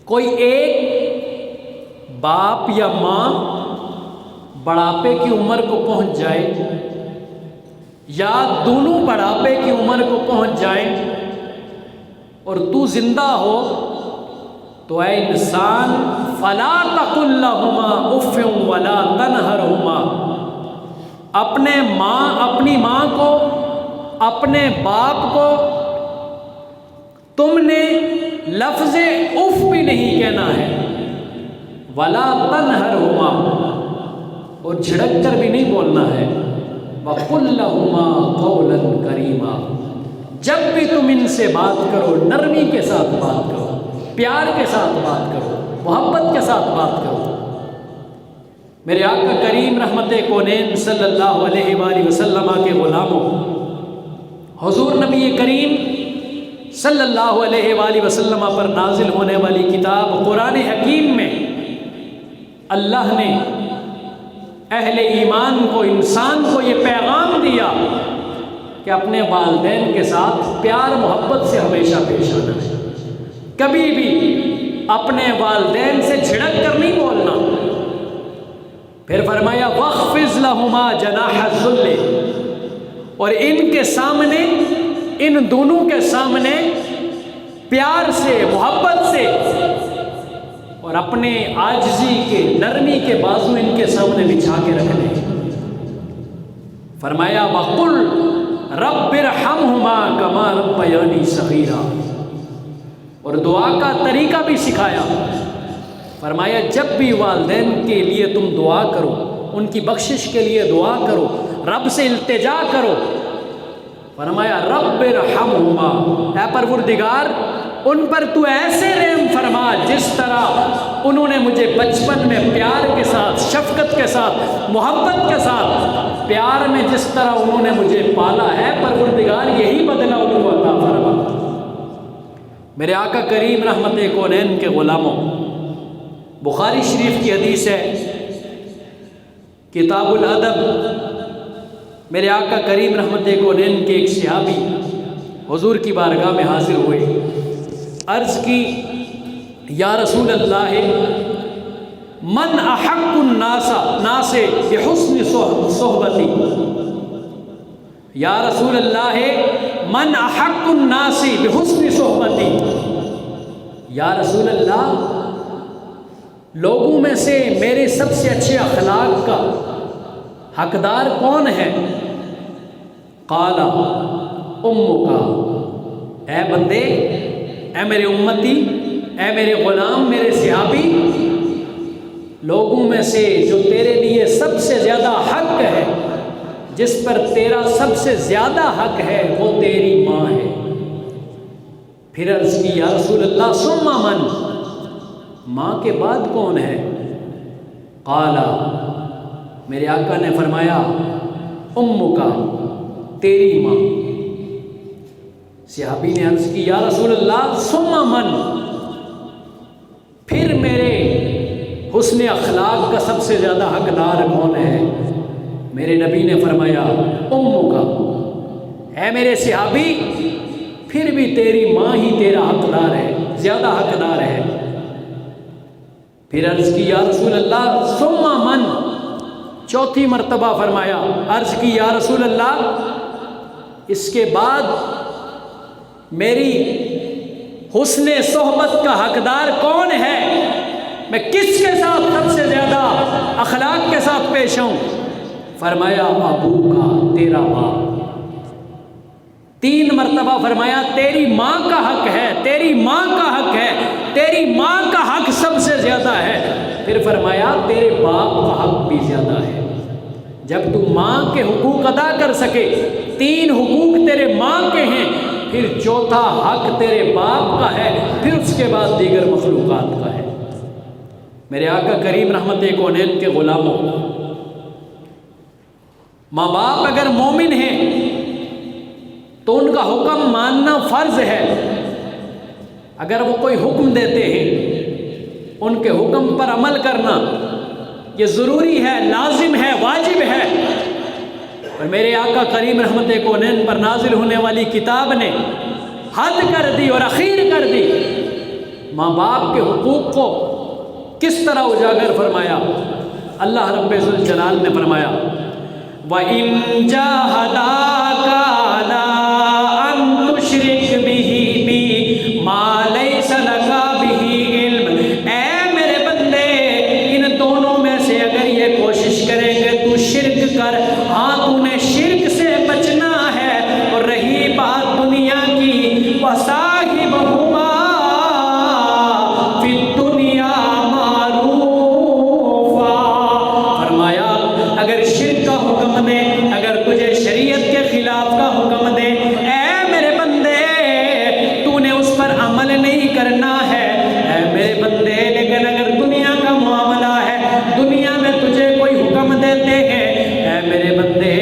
کوئی ایک باپ یا ماں بڑھاپے کی عمر کو پہنچ جائے یا دونوں بڑھاپے کی عمر کو پہنچ جائیں اور تو زندہ ہو تو اے انسان فلا تقل لهما اف ولا تنهرهما، اپنی ماں کو، اپنے باپ کو تم نے لفظ اف بھی نہیں کہنا ہے، ولا تنهرهما، اور جھڑک کر بھی نہیں بولنا ہے، وقل لهما قولا کریما، جب بھی تم ان سے بات کرو نرمی کے ساتھ بات کرو، پیار کے ساتھ بات کرو، محبت کے ساتھ بات کرو۔ میرے آقا کریم رحمت کونین صلی اللہ علیہ وآلہ وسلم کے غلاموں، حضور نبی کریم صلی اللہ علیہ وآلہ وسلم پر نازل ہونے والی کتاب قرآن حکیم میں اللہ نے اہل ایمان کو، انسان کو یہ پیغام دیا کہ اپنے والدین کے ساتھ پیار محبت سے ہمیشہ پیش آنا ہے، کبھی بھی اپنے والدین سے جھڑک کر نہیں بولنا۔ پھر فرمایا وَاخْفِضْ لَهُمَا جَنَاحَ الذُّلِّ، اور ان کے سامنے، ان دونوں کے سامنے پیار سے، محبت سے اور اپنے عاجزی کے، نرمی کے بازو ان کے سامنے بچھا کے رکھنے۔ فرمایا وَقُلْ رَبِّ ارْحَمْهُمَا كَمَا رَبَّيَانِي صَغِيرًا، اور دعا کا طریقہ بھی سکھایا۔ فرمایا جب بھی والدین کے لیے تم دعا کرو، ان کی بخشش کے لیے دعا کرو، رب سے التجا کرو، فرمایا رب ارحمہما، اے پروردگار ان پر تو ایسے رحم فرما جس طرح انہوں نے مجھے بچپن میں پیار کے ساتھ، شفقت کے ساتھ، محبت کے ساتھ، پیار میں جس طرح انہوں نے مجھے پالا ہے، پروردگار یہی بدلہ انہوں کو عطا فرما۔ میرے آقا کریم رحمت کونین کے غلاموں، بخاری شریف کی حدیث ہے، کتاب الادب، میرے آقا کریم رحمت کونین کے ایک صحابی حضور کی بارگاہ میں حاضر ہوئے، عرض کی یا رسول اللہ من احق الناس بحسن صحبتی، یا رسول اللہ من احق الناس بحسن صحبتی، یا رسول اللہ لوگوں میں سے میرے سب سے اچھے اخلاق کا حقدار کون ہے؟ قال امک، اے بندے، اے میرے امتی، اے میرے غلام، میرے صحابی، لوگوں میں سے جو تیرے لیے سب سے زیادہ حق ہے، جس پر تیرا سب سے زیادہ حق ہے، وہ تیری ماں ہے۔ پھر عرض کی یا رسول اللہ ثم من، ماں کے بعد کون ہے؟ قال، میرے آقا نے فرمایا امک، تیری ماں۔ صحابی نے عرض کی یا رسول اللہ ثم من، پھر میرے حسن اخلاق کا سب سے زیادہ حقدار کون ہے؟ میرے نبی نے فرمایا امک، اے میرے صحابی پھر بھی تیری ماں ہی تیرا حقدار ہے، زیادہ حقدار ہے۔ پھر عرض کی یا رسول اللہ ثم من، چوتھی مرتبہ فرمایا، عرض کی یا رسول اللہ اس کے بعد میری حسن صحبت کا حقدار کون ہے؟ میں کس کے ساتھ سب سے زیادہ اخلاق کے ساتھ پیش ہوں؟ فرمایا ابو کا، تیرا باپ۔ تین مرتبہ فرمایا تیری ماں کا حق ہے، تیری ماں کا حق ہے، تیری ماں کا حق سب سے زیادہ ہے۔ پھر فرمایا تیرے باپ کا حق بھی زیادہ ہے۔ جب تو ماں کے حقوق ادا کر سکے، تین حقوق تیرے ماں کے ہیں، پھر چوتھا حق تیرے باپ کا ہے، پھر اس کے بعد دیگر مخلوقات کا ہے۔ میرے آقا کریم رحمت کونین کے غلاموں، ماں باپ اگر مومن ہیں تو ان کا حکم ماننا فرض ہے۔ اگر وہ کوئی حکم دیتے ہیں، ان کے حکم پر عمل کرنا یہ ضروری ہے، لازم ہے، واجب ہے۔ اور میرے آقا کریم رحمت کونین پر نازل ہونے والی کتاب نے حد کر دی اور اخیر کر دی ماں باپ کے حقوق کو کس طرح اجاگر فرمایا؟ اللہ رب ذوالجلال نے فرمایا وَإِن جَاهَدَاكَ عَلَىٰ أَن تُشْرِكْ بِهِ بِي مَا لَيْسَ لَكَ بِهِ عِلْمٌ، اے میرے بندے ان دونوں میں سے اگر یہ کوشش کریں گے تو شرک کر، ہاں تو نے شرک سے بچنا ہے، اور رہی بات دنیا کی وَصَاحِبْهُمَا فِي الدُّنْيَا مَعْرُوفًا، فرمایا اگر شرک کا حکم دے، اگر تجھے شریعت کے خلاف کا حکم دے، اے میرے بندے تو نے اس پر عمل نہیں کرنا ہے، اے میرے بندے، لیکن اگر دنیا کا معاملہ ہے، دنیا میں تجھے کوئی حکم دیتے ہیں، اے میرے بندے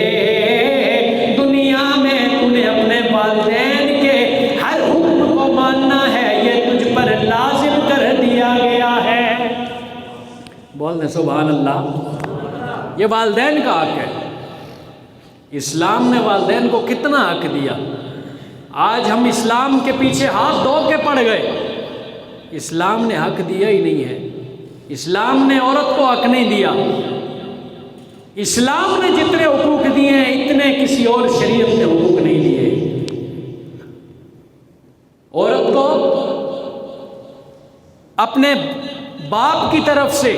دنیا میں تو نے اپنے والدین کے ہر حکم کو ماننا ہے، یہ تجھ پر لازم کر دیا گیا ہے۔ بول دیں سبحان اللہ۔ یہ والدین کا حق ہے۔ اسلام نے والدین کو کتنا حق دیا۔ آج ہم اسلام کے پیچھے ہاتھ دھو کے پڑ گئے، اسلام نے حق دیا ہی نہیں ہے۔ اسلام نے عورت کو حق نہیں دیا۔ اسلام نے جتنے حقوق دیے ہیں اتنے کسی اور شریعت نے حقوق نہیں دیے۔ عورت کو اپنے باپ کی طرف سے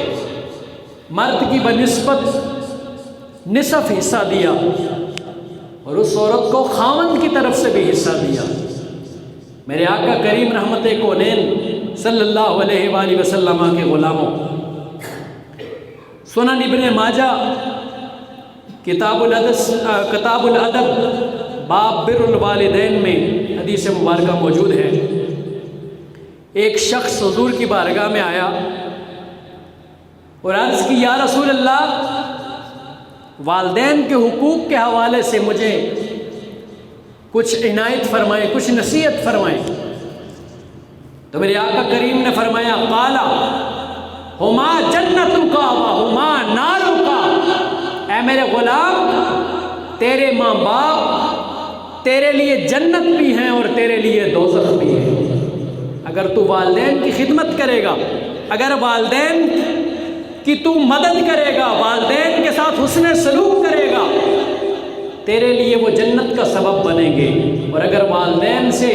مرد کی بنسبت نصف حصہ دیا، اور اس عورت کو خاوند کی طرف سے بھی حصہ دیا۔ میرے آقا کریم رحمت کونین صلی اللہ علیہ وآلہ وسلم کے غلاموں، سنن ابن ماجہ کتاب الادب باب بر الوالدین میں حدیث مبارکہ موجود ہے۔ ایک شخص حضور کی بارگاہ میں آیا اور عرض کی یا رسول اللہ، والدین کے حقوق کے حوالے سے مجھے کچھ عنایت فرمائیں، کچھ نصیحت فرمائیں۔ تو میرے آقا کریم نے فرمایا قالا ہما جنتک وہما نارک، اے میرے غلام، تیرے ماں باپ تیرے لیے جنت بھی ہیں اور تیرے لیے دوزخ بھی ہے۔ اگر تو والدین کی خدمت کرے گا، اگر والدین کی تو مدد کرے گا، والدین کے ساتھ حسن سلوک کرے گا، تیرے لیے وہ جنت کا سبب بنیں گے۔ اور اگر والدین سے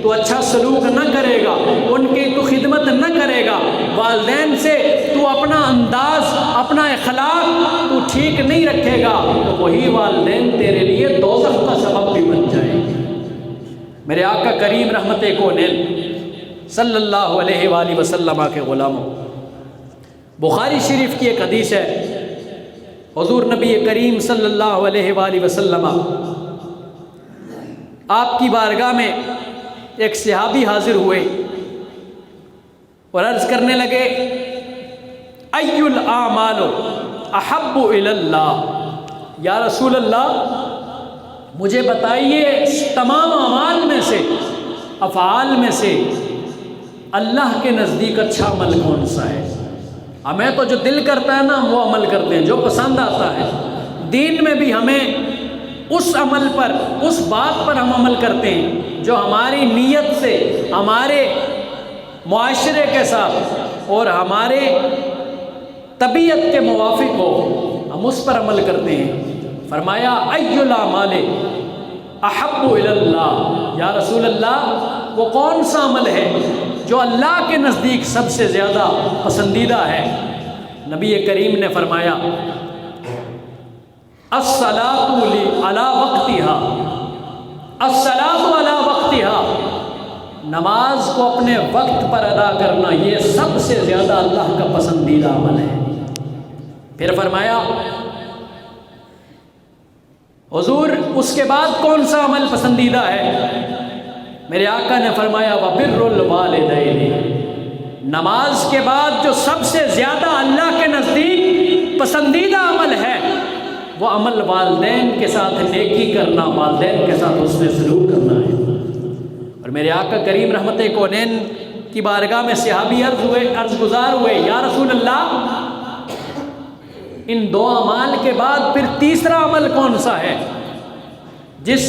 تو اچھا سلوک نہ کرے گا، ان کی تو خدمت نہ کرے گا، والدین سے تو اپنا انداز، اپنا اخلاق تو ٹھیک نہیں رکھے گا، تو وہی والدین تیرے لیے دوزخ کا سبب بھی بن جائیں گے۔ میرے آقا کریم رحمت کونین صلی اللہ علیہ وآلہ وسلم کے غلاموں، بخاری شریف کی ایک حدیث ہے، حضور نبی کریم صلی اللہ علیہ وآلہ وسلم آپ کی بارگاہ میں ایک صحابی حاضر ہوئے اور عرض کرنے لگے ای الاعمال احب الی اللہ، یا رسول اللہ مجھے بتائیے تمام اعمال میں سے، افعال میں سے اللہ کے نزدیک اچھا عمل کون سا ہے؟ ہمیں تو جو دل کرتا ہے نا وہ عمل کرتے ہیں، جو پسند آتا ہے۔ دین میں بھی ہمیں اس عمل پر، اس بات پر ہم عمل کرتے ہیں جو ہماری نیت سے، ہمارے معاشرے کے ساتھ اور ہمارے طبیعت کے موافق ہو، ہم اس پر عمل کرتے ہیں۔ فرمایا ای الاعمال احب الی اللہ، یا رسول اللہ وہ کون سا عمل ہے جو اللہ کے نزدیک سب سے زیادہ پسندیدہ ہے؟ نبی کریم نے فرمایا الصلاۃ علی وقتہا، الصلاۃ علی وقتہا، نماز کو اپنے وقت پر ادا کرنا یہ سب سے زیادہ اللہ کا پسندیدہ عمل ہے۔ پھر فرمایا حضور اس کے بعد کون سا عمل پسندیدہ ہے؟ میرے آقا نے فرمایا وبر الوالدین، نماز کے بعد جو سب سے زیادہ اللہ کے نزدیک پسندیدہ عمل ہے وہ عمل والدین کے ساتھ نیکی کرنا، والدین کے ساتھ حسن سلوک کرنا ہے۔ اور میرے آقا کریم رحمت کونین کی بارگاہ میں صحابی عرض گزار ہوئے یا رسول اللہ ان دو اعمال کے بعد پھر تیسرا عمل کون سا ہے جس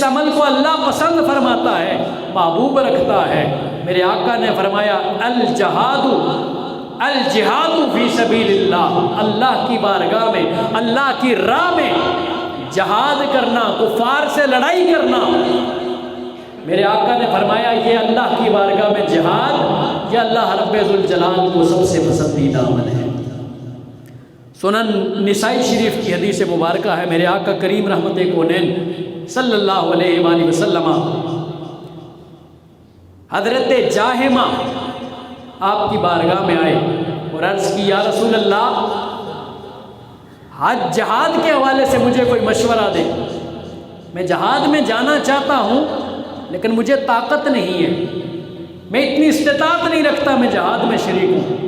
عمل کو اللہ پسند فرماتا ہے؟ محبوب رکھتا ہے۔ میرے آقا نے فرمایا الجہاد فی سبیل اللہ، اللہ کی بارگاہ میں، اللہ کی راہ میں جہاد کرنا، کفار سے لڑائی کرنا، میرے آقا نے فرمایا یہ اللہ کی بارگاہ میں جہاد، یہ اللہ رب ذوالجلال کو سب سے پسندیدہ عمل ہے۔ سنن نسائی شریف کی حدیث مبارکہ ہے، میرے آقا کریم رحمت کونین صلی اللہ علیہ وآلہ وسلم حضرت جاہمہ آپ کی بارگاہ میں آئے اور عرض کی یا رسول اللہ حج جہاد کے حوالے سے مجھے کوئی مشورہ دے، میں جہاد میں جانا چاہتا ہوں لیکن مجھے طاقت نہیں ہے، میں اتنی استطاعت نہیں رکھتا میں جہاد میں شریک ہوں۔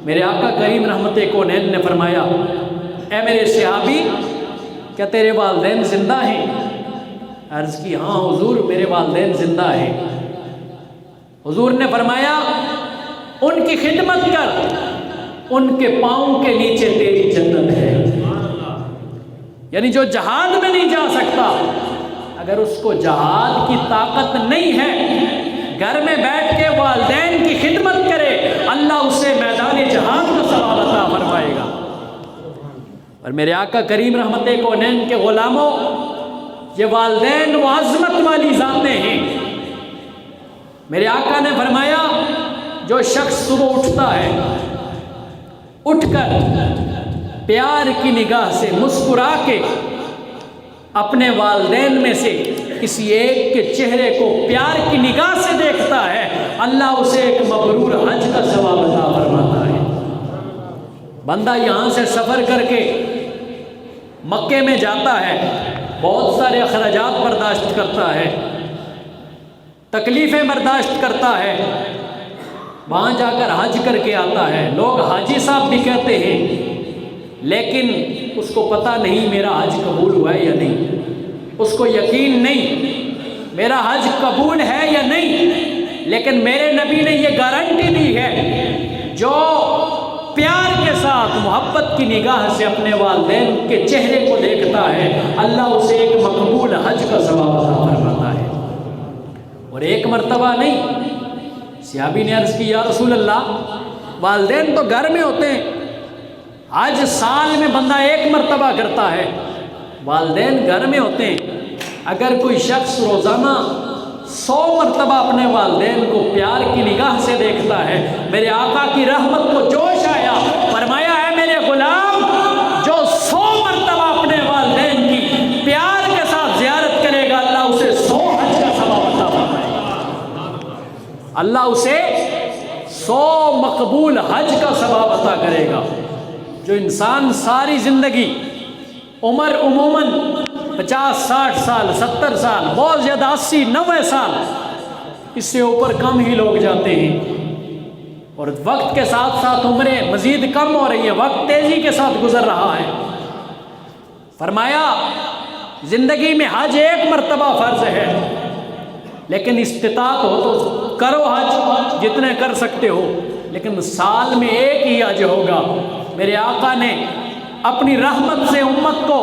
میرے آقا کریم رحمت کونین نے فرمایا اے میرے صحابی کیا تیرے والدین زندہ ہیں؟ عرض کی ہاں حضور میرے والدین زندہ ہیں۔ حضور نے فرمایا ان کی خدمت کر، ان کے پاؤں کے نیچے تیری جنت ہے۔ یعنی جو جہاد میں نہیں جا سکتا، اگر اس کو جہاد کی طاقت نہیں ہے، گھر میں بیٹھ کے والدین کی خدمت کرے، اللہ اسے میدان جہاد کا ثواب عطا فرمائے گا۔ اور میرے آقا کریم رحمت کونین کے غلاموں، یہ والدین و عظمت والی ذاتیں ہیں۔ میرے آقا نے فرمایا جو شخص صبح اٹھتا ہے، اٹھ کر پیار کی نگاہ سے مسکرا کے اپنے والدین میں سے کسی ایک کے چہرے کو پیار کی نگاہ سے دیکھتا ہے، اللہ اسے ایک مبرور حج کا ثواب عطا فرماتا ہے۔ بندہ یہاں سے سفر کر کے مکے میں جاتا ہے، بہت سارے اخراجات برداشت کرتا ہے، تکلیفیں برداشت کرتا ہے، وہاں جا کر حج کر کے آتا ہے۔ لوگ حاجی صاحب بھی کہتے ہیں، لیکن اس کو پتہ نہیں میرا حج قبول ہوا ہے یا نہیں، اس کو یقین نہیں میرا حج قبول ہے یا نہیں۔ لیکن میرے نبی نے یہ گارنٹی دی ہے، جو پیار کے ساتھ محبت کی نگاہ سے اپنے والدین کے چہرے کو دیکھتا ہے، اللہ اسے ایک مقبول حج کا ثواب عطا فرماتا ہے۔ اور ایک مرتبہ نہیں، صحابی نے عرض کی یا رسول اللہ والدین تو گھر میں ہوتے ہیں، حج سال میں بندہ ایک مرتبہ کرتا ہے، والدین گھر میں ہوتے ہیں، اگر کوئی شخص روزانہ 100 مرتبہ اپنے والدین کو پیار کی نگاہ سے دیکھتا ہے، میرے آقا کی رحمت کو جوش آیا، فرمایا ہے میرے غلام جو 100 مرتبہ اپنے والدین کی پیار کے ساتھ زیارت کرے گا، اللہ اسے 100 حج کا ثواب عطا فرمائے گا، اللہ اسے 100 مقبول حج کا ثواب عطا کرے گا۔ جو انسان ساری زندگی عمر عموماً 50-60 سال 70 سال، بہت زیادہ 80-90 سال، اس سے اوپر کم ہی لوگ جاتے ہیں، اور وقت کے ساتھ ساتھ عمریں مزید کم ہو رہی ہیں، وقت تیزی کے ساتھ گزر رہا ہے۔ فرمایا زندگی میں حج ایک مرتبہ فرض ہے، لیکن استطاعت ہو تو کرو حج جتنے کر سکتے ہو، لیکن سال میں ایک ہی حج ہوگا۔ میرے آقا نے اپنی رحمت سے امت کو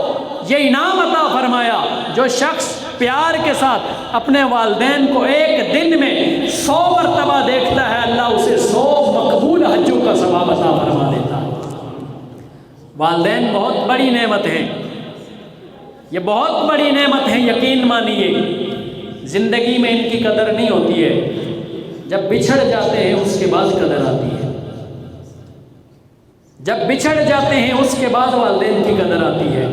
یہ انعام عطا فرمایا، جو شخص پیار کے ساتھ اپنے والدین کو ایک دن میں 100 مرتبہ دیکھتا ہے، اللہ اسے 100 مقبول حجوں کا ثواب عطا فرما دیتا ہے۔ والدین بہت بڑی نعمت ہے، یہ بہت بڑی نعمت ہے، یقین مانیے زندگی میں ان کی قدر نہیں ہوتی ہے، جب بچھڑ جاتے ہیں اس کے بعد قدر آتی ہے، جب بچھڑ جاتے ہیں اس کے بعد والدین کی قدر آتی ہے۔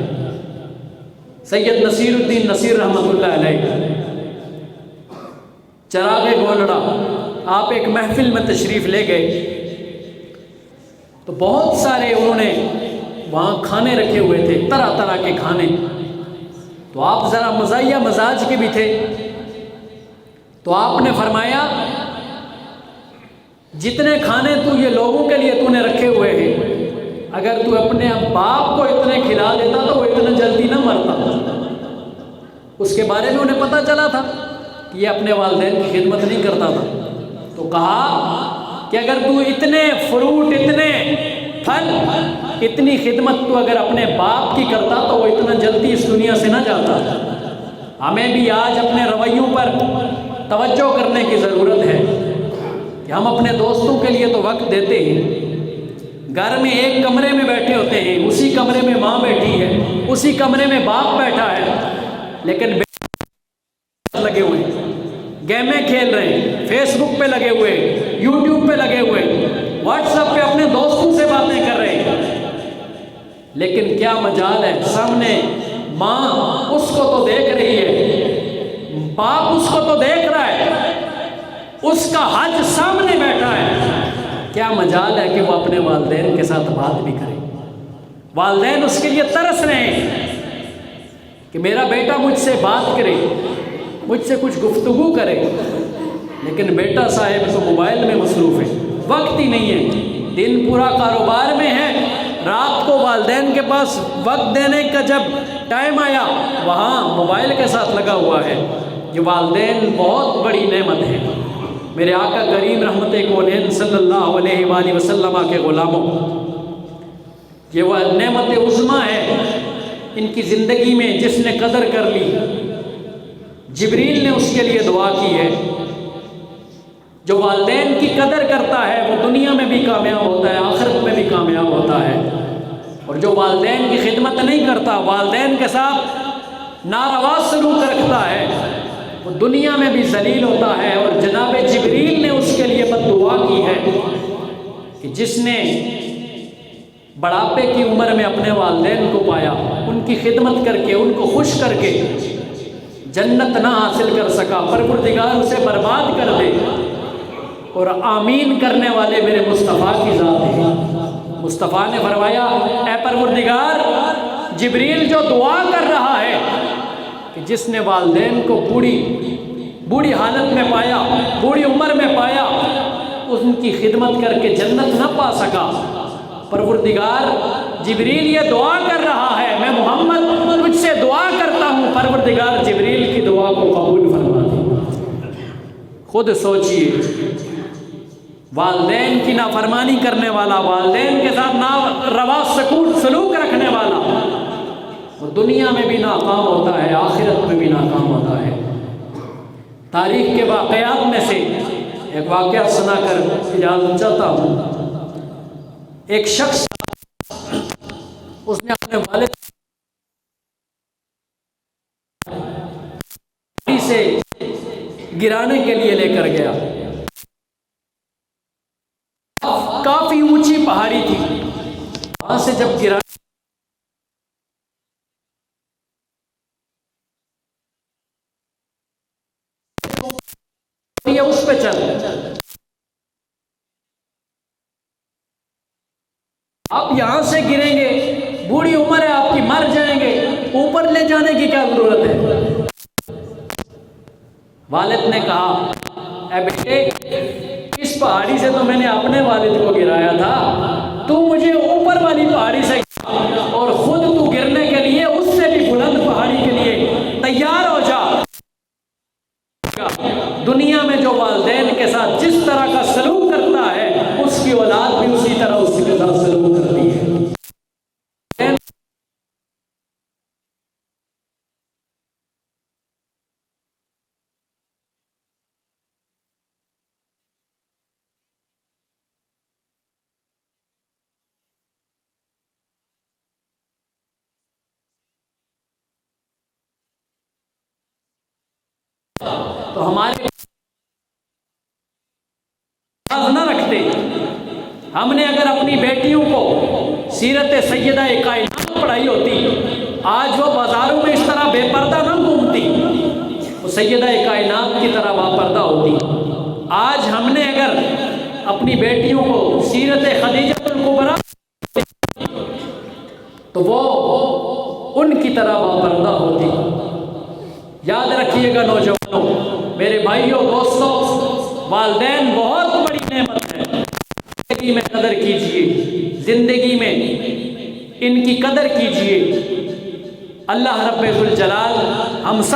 سید نصیر الدین نصیر رحمۃ اللہ علیہ چراغ گولڑا، آپ ایک محفل میں تشریف لے گئے تو بہت سارے انہوں نے وہاں کھانے رکھے ہوئے تھے، طرح طرح کے کھانے، تو آپ ذرا مزاحیہ مزاج کے بھی تھے، تو آپ نے فرمایا جتنے کھانے تو یہ لوگوں کے لیے تو نے رکھے ہوئے ہیں، اگر تو اپنے باپ کو اتنے کھلا دیتا تو وہ اتنا جلدی نہ مرتا۔ اس کے بارے میں انہیں پتہ چلا تھا کہ یہ اپنے والدین کی خدمت نہیں کرتا تھا، تو کہا کہ اگر تو اتنے فروٹ، اتنے پھل، اتنی خدمت تو اگر اپنے باپ کی کرتا تو وہ اتنا جلدی اس دنیا سے نہ جاتا۔ ہمیں بھی آج اپنے رویوں پر توجہ کرنے کی ضرورت ہے کہ ہم اپنے دوستوں کے لیے تو وقت دیتے ہیں، گھر میں ایک کمرے میں بیٹھے ہوتے ہیں، اسی کمرے میں ماں بیٹھی ہے، اسی کمرے میں باپ بیٹھا ہے، لیکن لگے ہوئے گیمیں کھیل رہے ہیں، فیس بک پہ لگے ہوئے، یوٹیوب پہ لگے ہوئے، واٹس ایپ پہ اپنے دوستوں سے باتیں کر رہے ہیں، لیکن کیا مجال ہے؟ سامنے ماں اس کو تو دیکھ رہی ہے، باپ اس کو تو دیکھ رہا ہے، اس کا حج سامنے بیٹھا ہے، کیا مجال ہے کہ وہ اپنے والدین کے ساتھ بات بھی کرے؟ والدین اس کے لیے ترس رہے ہیں کہ میرا بیٹا مجھ سے بات کرے، مجھ سے کچھ گفتگو کرے، لیکن بیٹا صاحب تو موبائل میں مصروف ہے، وقت ہی نہیں ہے، دن پورا کاروبار میں ہے، رات کو والدین کے پاس وقت دینے کا جب ٹائم آیا وہاں موبائل کے ساتھ لگا ہوا ہے۔ یہ والدین بہت بڑی نعمت ہے۔ میرے آقا کریم رحمت کونین صلی اللہ علیہ وآلہ وسلم کے غلاموں، یہ وہ نعمت عظمیٰ ہے ان کی زندگی میں جس نے قدر کر لی، جبریل نے اس کے لیے دعا کی ہے۔ جو والدین کی قدر کرتا ہے وہ دنیا میں بھی کامیاب ہوتا ہے، آخرت میں بھی کامیاب ہوتا ہے، اور جو والدین کی خدمت نہیں کرتا، والدین کے ساتھ ناروا سلوک رکھتا ہے، وہ دنیا میں بھی ذلیل ہوتا ہے۔ اور جناب جبریل نے اس کے لیے بد دعا کی ہے کہ جس نے بڑھاپے کی عمر میں اپنے والدین کو پایا، ان کی خدمت کر کے، ان کو خوش کر کے جنت نہ حاصل کر سکا، پروردگار اسے برباد کر دے۔ اور آمین کرنے والے میرے مصطفیٰ کی ذات ہے۔ مصطفیٰ نے فرمایا اے پروردگار، جبریل جو دعا کر رہا ہے کہ جس نے والدین کو بوڑھی حالت میں پایا، بوڑھی عمر میں پایا، ان کی خدمت کر کے جنت نہ پا سکا، پروردگار جبریل یہ دعا کر رہا ہے، میں محمد تجھ سے دعا کرتا ہوں، پروردگار جبریل کی دعا کو قبول فرما دے۔ خود سوچئے، والدین کی نافرمانی کرنے والا، والدین کے ساتھ ناروا سلوک رکھنے والا، وہ دنیا میں بھی ناکام ہوتا ہے، آخرت میں بھی ناکام ہوتا ہے۔ تاریخ کے واقعات میں سے ایک واقعہ سنا کر اجازت چاہتا ہوں۔ ایک شخص، اس نے اپنے والد سے گرانے کے لیے لے کر گیا، کافی اونچی پہاڑی تھی، وہاں سے جب گرا اس پہ چل، آپ یہاں سے گریں گے، بوڑھی عمر ہے آپ کی، مر جائیں گے، اوپر لے جانے کی کیا ضرورت ہے؟ والد نے کہا اے بیٹے، اس پہاڑی سے تو میں نے اپنے والد کو گرایا تھا، تو مجھے اوپر والی پہاڑی سے گرا، اور خود تو گرنے کے لیے اس سے بھی بلند پہاڑی کے لیے تیار ہو جا۔ دنیا میں جو والدین کے ساتھ جس طرح کا سلوک کرتا ہے، اس کی اولاد بھی اسی طرح اس کے ساتھ سلوک کرتی ہے۔ تو ہمارے نہ رکھتے، ہم نے اگر اپنی بیٹیوں کو سیرت سیدہ کائنات پڑھائی ہوتی، آج وہ بازاروں میں اس طرح بے پردہ نہ گھومتی، وہ سیدہ کائنات کی طرح باپردہ ہوتی۔ آج ہم نے اگر اپنی بیٹیوں کو سیرت خدیجہ الکبریٰ تو وہ ان کی طرح باپردہ ہوتی۔ یاد رکھیے گا نوجوانوں، میرے بھائیوں، دوستوں، والدین بہت بڑی نعمت ہے، زندگی میں قدر کیجئے، زندگی میں ان کی قدر کیجئے۔ اللہ رب ذوالجلال ہم سب